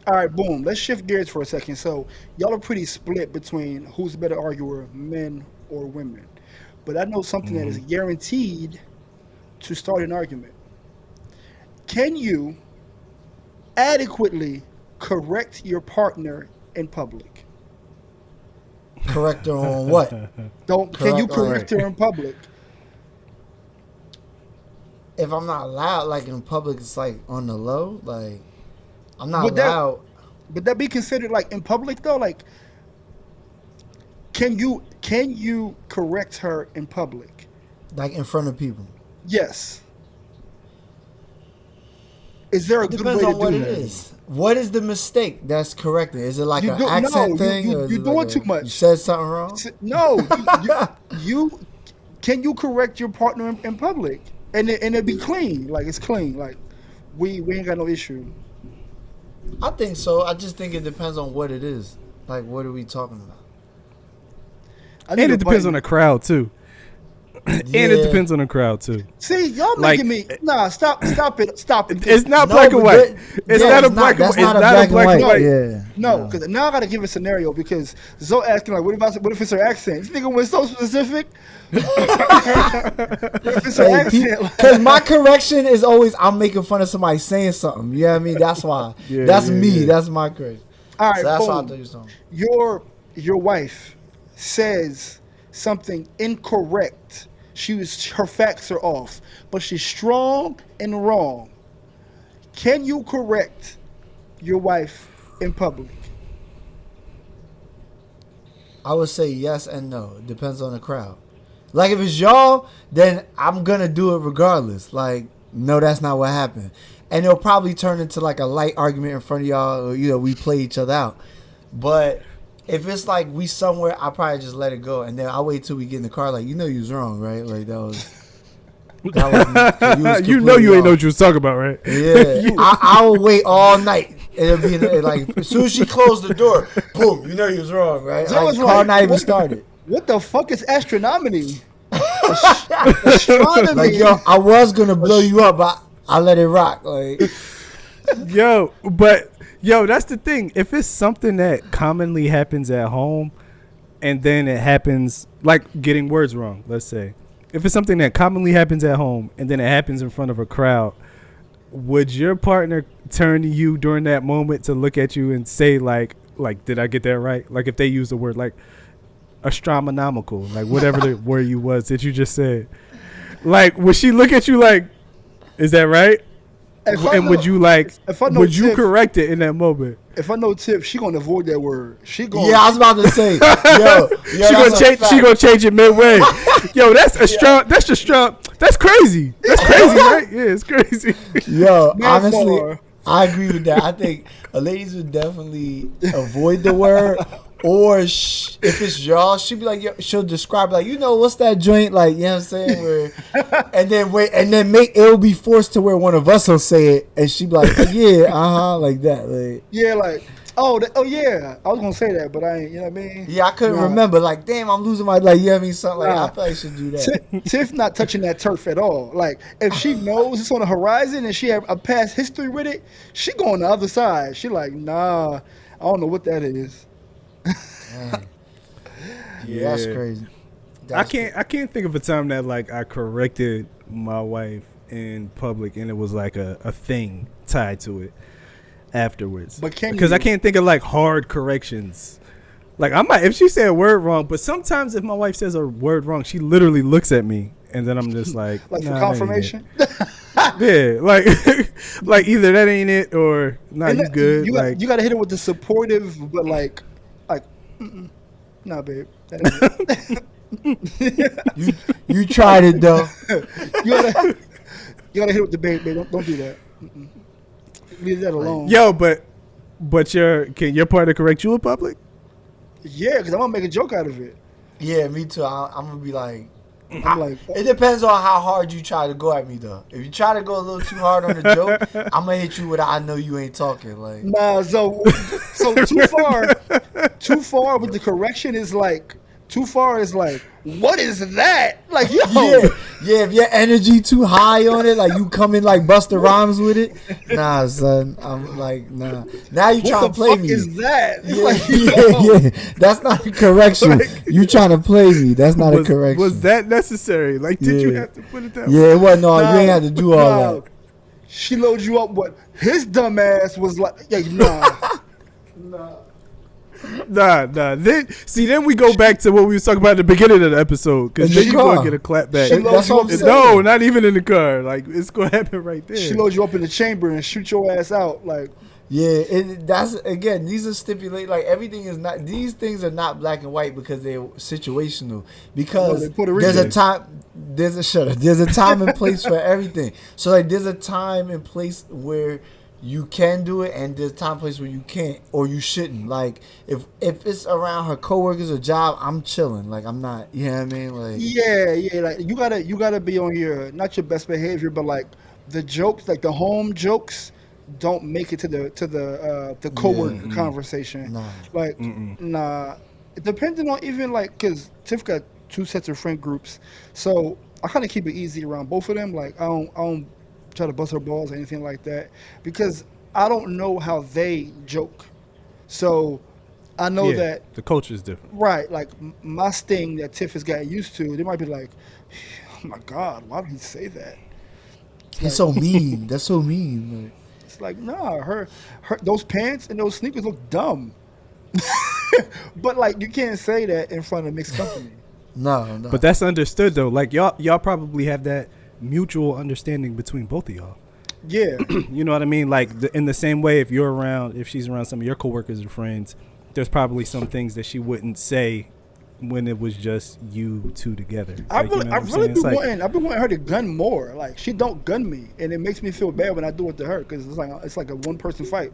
All right, boom. Let's shift gears for a second. So y'all are pretty split between who's the better arguer, men or women. But I know something that is guaranteed to start an argument. Can you adequately correct your partner in public? Correct her on what? Can you correct her in public? If I'm not loud, like in public, it's like on the low. Like I'm not Would loud. Would that be considered like in public though? Like, can you correct her in public? Like in front of people. Yes. Is there a good way Depends to on what do it that? is. What is the mistake that's correcting? Is it like an accent thing? You're doing too much. You said something wrong? No, you can you correct your partner in public and it be clean, like it's clean, like we ain't got no issue. I think so. I just think it depends on what it is. Like, what are we talking about? And it depends on the crowd too. And it depends on the crowd too. See, y'all making me stop it. It's not black and white. It's not a black and white. It's not a black and white. Yeah. No, because now I gotta give a scenario because Zoe asking like, what if it's her accent? This nigga was so specific. What if it's her accent? Because my correction is always I'm making fun of somebody saying something. You know what I mean? That's why. That's me. Yeah. That's my correction. All right, so that's boom. why I tell you something. Your wife says something incorrect. Her facts are off, but she's strong and wrong. Can you correct your wife in public? I would say yes and no. It depends on the crowd. Like if it's y'all, then I'm gonna do it regardless. Like, no, that's not what happened. And it'll probably turn into like a light argument in front of y'all, or we play each other out. But if it's like we somewhere, I probably just let it go, and then I'll wait till we get in the car. Like, you was wrong, right? Like that was you know you ain't know what you was talking about, right? Yeah, I will wait all night. It'll be like as soon as she closed the door, boom, you was wrong, right? Like, car not even started. What the fuck is astronomy? Astronomy. Like, yo, I was gonna blow you up, but I let it rock. Like, Yo, that's the thing. If it's something that commonly happens at home and then it happens, like getting words wrong, let's say. If it's something that commonly happens at home and then it happens in front of a crowd, would your partner turn to you during that moment to look at you and say, like, did I get that right? Like if they use the word, like, astronomical, like whatever the word you was that you just said. Like, would she look at you like, is that right? Would you correct it in that moment? If I know Tip, she gonna avoid that word. I was about to say, she gonna change it midway. Yo, that's just strong. That's crazy. That's crazy, right? Yeah, it's crazy. Yo, honestly, I agree with that. I think ladies would definitely avoid the word. Or if it's y'all, she'd be like, she'll describe like, what's that joint? Like, you know what I'm saying? And then it'll be forced to where one of us will say it, and she'd be like, like that. Like, yeah, like, yeah, I was gonna say that, but I ain't, you know what I mean? Yeah, I couldn't remember. Like, damn, I'm losing my, like, you know what I mean? Something like, I probably should do that. Tiff not touching that turf at all. Like, if she knows it's on the horizon and she have a past history with it, she go on the other side. She like, nah, I don't know what that is. Yeah, that's crazy. I can't think of a time that like I corrected my wife in public and it was like a thing tied to it afterwards. But because I can't think of like hard corrections. Like I might if she said a word wrong, but sometimes if my wife says a word wrong, she literally looks at me and then I'm just like for confirmation. Yeah, like like either that ain't it or you good. You gotta hit it with the supportive, but like nah, babe. That ain't you tried it though. you gotta hit it with the babe. Don't do that. Leave that alone. Yo, but can your partner correct you in public? Yeah, because I'm gonna make a joke out of it. Yeah, me too. I'm gonna be like. Like, it depends on how hard you try to go at me though. If you try to go a little too hard on the joke, I'm gonna hit you with I know you ain't talking. Like, nah, so too far with the correction is like too far is like, what is that? Like, yo, Yeah, if your energy too high on it, like you come in like Busta Rhymes with it. Nah, son. I'm like, nah. Now you trying to play What the me. fuck is that? It's Yeah, like, yeah. That's not a correction. You trying to play me. That's not a correction. Was that necessary? Like, did you Yeah. have to put it that Yeah, way? it wasn't. No, you ain't had to do all that. She loaded you up. What his dumb ass was like? Yeah, nah. Nah. Then we go back to what we was talking about at the beginning of the episode. Because In then the you car. gonna get a clap back. She loads you up. No, not even in the car. Like, it's gonna happen right there. She loads you up in the chamber and shoot your ass out. Like, Yeah, that's again. These are stipulate like everything is not. These things are not black and white because they're situational. No, Because they Puerto there's a Rican. time. There's a shut up. There's a time and place for everything. So like, there's a time and place where you can do it, and there's a time and place where you can't or you shouldn't. Like if it's around her coworkers or job, I'm chilling. Like I'm not. You know what I mean? Like yeah. Like you gotta be on your not your best behavior, but like the jokes, like the home jokes, don't make it to the coworker conversation. Nah. Like nah. Depending on even like because Tiff got 2 sets of friend groups, so I kind of keep it easy around both of them. Like I don't try to bust her balls or anything like that because I don't know how they joke. So I know Yeah, that the culture is different. right, like my sting that Tiff has gotten used to, they might be like, oh my God, why did he say that? he's so mean. That's so mean. Like, It's like, nah, her those pants and those sneakers look dumb. But like you can't say that in front of mixed company. no. But that's understood though. Like y'all probably have that mutual understanding between both of y'all. Yeah. You know what I mean? Like in the same way, if she's around some of your coworkers or friends, there's probably some things that she wouldn't say when it was just you two together. Like, I've been wanting her to gun more. Like she don't gun me, and it makes me feel bad when I do it to her because it's like a 1-person fight.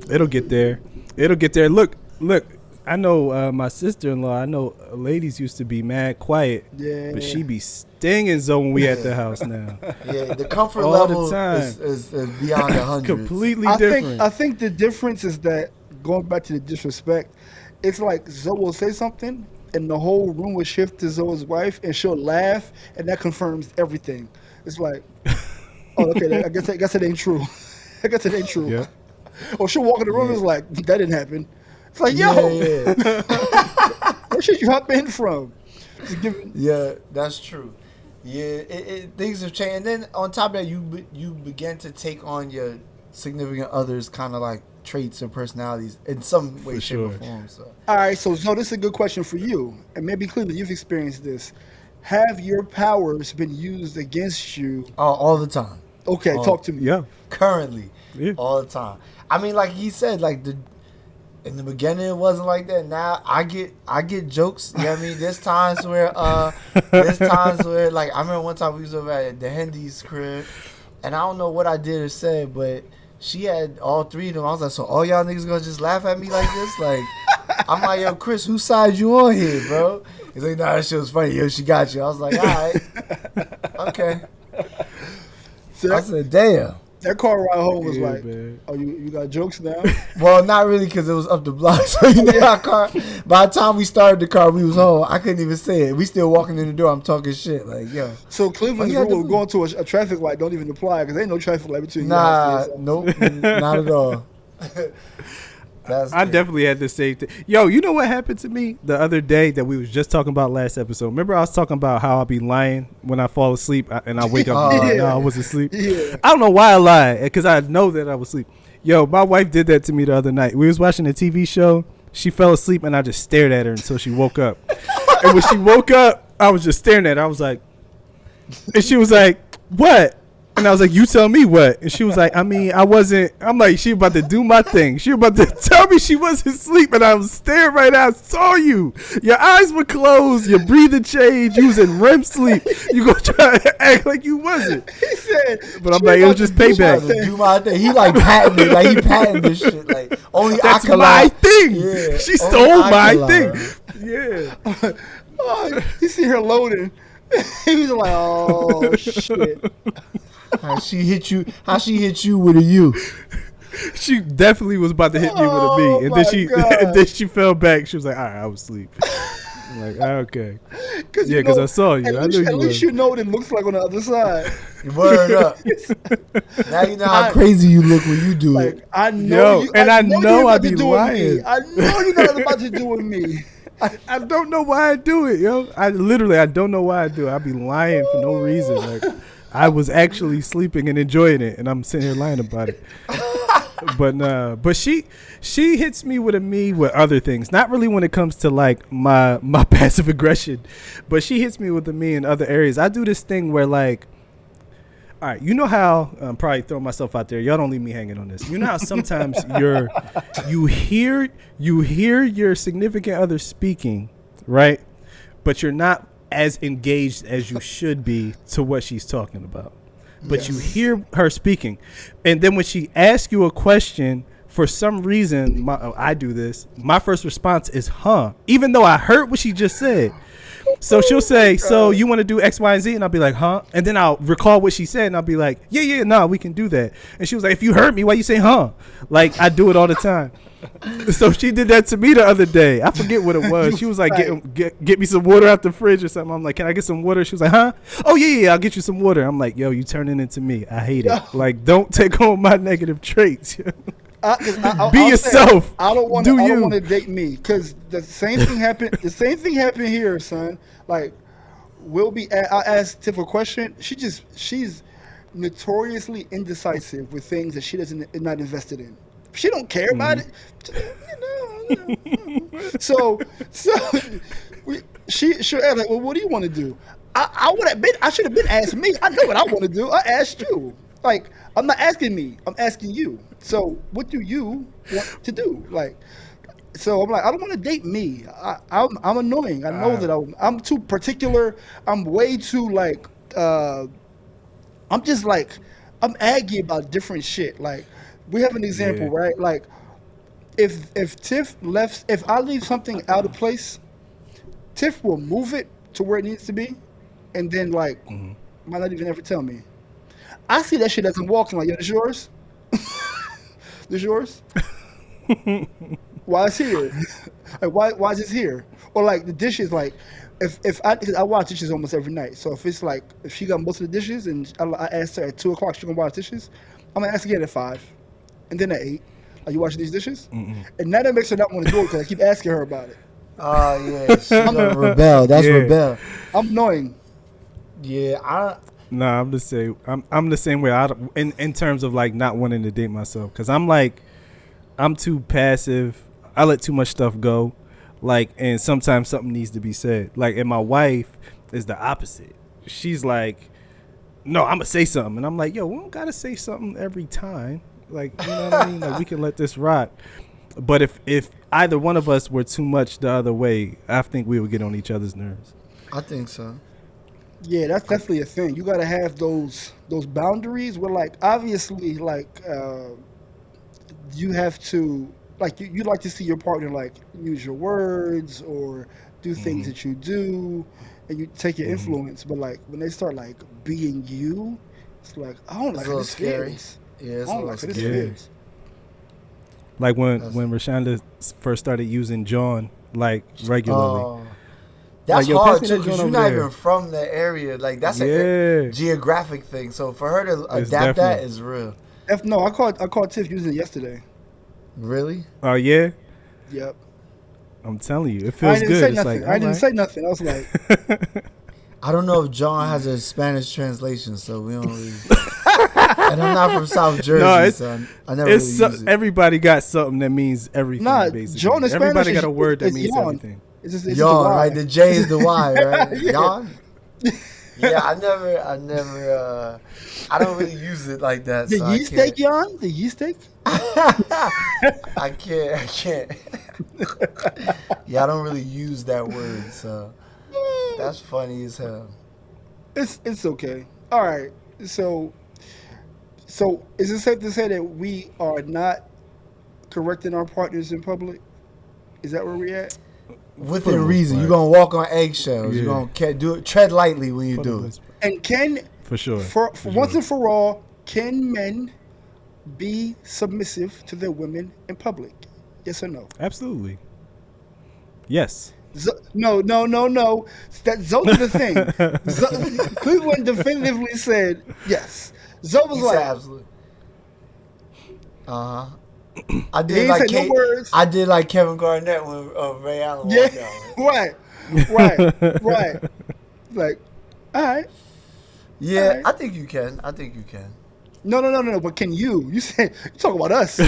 It'll get there. Look. I know my sister-in-law. I know ladies used to be mad quiet, Yeah. but she be stinging so when we at the house now. yeah, the comfort All the level time. is beyond 100. Completely I different. think the difference is that going back to the disrespect, it's like Zoe will say something and the whole room will shift to Zoe's wife and she'll laugh and that confirms everything. It's like, oh, okay, I guess it ain't true. I guess it ain't true. Yeah. Or she'll walk in the room and it's like, that didn't happen. It's like, yo, Yeah. where should you hop in from? Just give- Yeah, that's true. Yeah, things have changed. And then on top of that, you begin to take on your significant other's kind of like traits and personalities in some way, For shape, sure. or form. So All right, so this is a good question for you. And maybe Cleveland, you've experienced this. Have your powers been used against you? all the time, Okay, talk to me. Yeah. currently, Yeah. all the time. I mean, like he said, like in the beginning it wasn't like that. Now I get jokes. You know what I mean? There's times where like I remember one time we was over at the Hendy's crib, and I don't know what I did or said, but she had all 3 of them. I was like, so all y'all niggas gonna just laugh at me like this? Like I'm like, yo, Chris, whose side you on here, bro? He's like, nah, that shit was funny. Yo, she got you. I was like, all right, okay. So I said, damn. that car ride home was Yeah, like, man. oh, you got jokes now? Well, not really, because it was up the block. So you know, our car. By the time we started the car, we was home. I couldn't even say it. We still walking in the door. I'm talking shit. Like, yo, So Cleveland's Oh, yeah, rule of dude. going to a traffic light don't even apply because ain't no traffic light between nah, you. nope, not at all. That's I it. definitely had the same thing. Yo, you know what happened to me the other day that we was just talking about last episode? Remember I was talking about how I be lying when I fall asleep and I wake up and Oh, no, I was asleep. Yeah. I don't know why I lied because I know that I was asleep. Yo, my wife did that to me the other night. We was watching a TV show. She fell asleep and I just stared at her until she woke up. And when she woke up, I was just staring at her. I was like, and she was like, what? And I was like, you tell me what? And she was like, I mean, I wasn't. I'm like, she about to do my thing. She about to tell me she wasn't asleep. And I was staring right now. I saw you. Your eyes were closed. Your breathing changed. You was in REM sleep. You gonna try to act like you wasn't. He said, But I'm "She like, it was about just to do payback." my To thing." do my thing. He like patented, like he patented this shit. Like only That's I can my lie. thing. Yeah, She only stole I my can lie. thing. Yeah. Oh, you see her loading. He was like, oh, shit. How she hit you? How she hit you with a U? She definitely was about to hit me with a Oh, B. And my then God. she fell back. She was like, all right, I was asleep. Like, okay. Cause Yeah, because I saw you. I knew At you least were. you know what it looks like on the other side. Word up. Now you know how crazy you look when you do Like it. I know Yo, you. and I know you're I about be to do with me. lying. I know you're not about to do with me. I don't know why I do it, yo. I don't know why I do it. I be lying for no reason. Like, I was actually sleeping and enjoying it, and I'm sitting here lying about it. But nah, but she hits me with other things. Not really when it comes to like my passive aggression, but she hits me with me in other areas. I do this thing where like, all right, you know how I'm probably throwing myself out there. Y'all don't leave me hanging on this. You know how sometimes you hear your significant other speaking, right? But you're not as engaged as you should be to what she's talking about. But you hear her speaking, and then when she asks you a question, for some reason, I do this. My first response is, "Huh," even though I heard what she just said. So she'll say, "So you want to do X, Y, and Z?" And I'll be like, "Huh?" And then I'll recall what she said, and I'll be like, "Yeah, no, we can do that." And she was like, "If you heard me, why you say huh?" Like I do it all the time. So she did that to me the other day. I forget what it was. She was like, get me some water out the fridge or something. I'm like, "Can I get some water?" She was like, "Huh?" "Oh, yeah, I'll get you some water." I'm like, "Yo, you turning into me. I hate it. Like, don't take on my negative traits." Be yourself. I don't want Do to. I you. don't want to date me because the same thing happened. The same thing happened here, son. Like, I asked Tiff a question. She's notoriously indecisive with things that she is not invested in. She don't care about it. So she'll ask like, "Well, what do you want to do?" I should have been asked me. I know what I want to do. I asked you. Like, I'm not asking me. I'm asking you. So what do you want to do? Like, so I'm like, I don't want to date me. I'm annoying. I know that I'm too particular. I'm way too like. I'm just like, I'm aggy about different shit. Like, we have an example, right? Like, if I leave something out of place, Tiff will move it to where it needs to be, and then like, might not even ever tell me. I see that shit as I'm walking. Like, yo, this yours? This yours? Why is here? Like, why is this here? Or like the dishes, like if I wash dishes almost every night. So if she got most of the dishes and I asked her at 2:00 she gonna wash dishes, I'm gonna ask again at 5, and then at 8. Are you washing these dishes? And now that makes her not want to do it because I keep asking her about it. Oh yeah, she's gonna rebel. That's rebel. I'm annoying. Yeah, Nah, I'm the same. I'm the same way. In terms of like not wanting to date myself, because I'm too passive. I let too much stuff go. Like, and sometimes something needs to be said. Like, and my wife is the opposite. She's like, "No, I'm gonna say something," and I'm like, "Yo, we don't gotta say something every time. Like, you know what I mean? Like, we can let this rock." But if either one of us were too much the other way, I think we would get on each other's nerves. I think so. Yeah, that's definitely a thing. You gotta have those boundaries where, like, obviously, like, you have to, like, you like to see your partner like use your words or do things that you do, and you take your influence. But like when they start like being you, it's like I don't like how this feels. Yeah, it's I a don't little like how this scary. feels. Like when Rashonda first started using John like regularly. Oh, that's Like, yo, hard pass me too that because joint you're over not there. even from the area. Like that's Yeah. a geographic thing. So for her to It's adapt that definitely- is real. No, I caught Tiff using it yesterday. Really? Oh yeah, Yep. I'm telling you, it I feels didn't good. say It's nothing. like, I didn't alright. say nothing. I was like, I don't know if John has a Spanish translation, so we don't really. And I'm not from South Jersey, No, it's- so I never really use it. Everybody got something that means everything. nah, basically, John in everybody Spanish got a word that is means yawn. everything. It's just a Yawn, Y. right? The J is the Y, right? Yeah. Yawn? Yeah, I never, I don't really use it like that. The so I yeast can't- steak, Jan? The yeast steak? I can't. Yeah, I don't really use that word, so that's funny as hell. It's okay. All right. So is it safe to say that we are not correcting our partners in public? Is that where we at? Within most reason, part. you're gonna walk on eggshells. Yeah. You're gonna do it. Tread lightly when you For do the it. most- And can For sure. for For once sure. and for all, can men be submissive to their women in public? Yes or no? Absolutely. Yes. No, no, no, no. Those are the thing. Cleveland definitively said yes. Zoe was He said like, absolutely. Uh huh. I he did ain't like say no words. I did like Kevin Garnett when Ray Allen Yeah, walked out. right, right. Like, all right, all Yeah, right. I think you can. I think you can. No, no, no, no, no. But can you? You said you talk about us.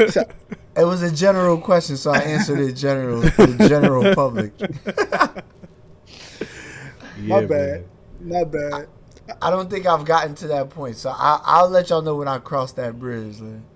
You said, It was a general question, so I answered it general for the general public. my Yeah, bad, man. my bad. I don't think I've gotten to that point, so I'll let y'all know when I cross that bridge. Man.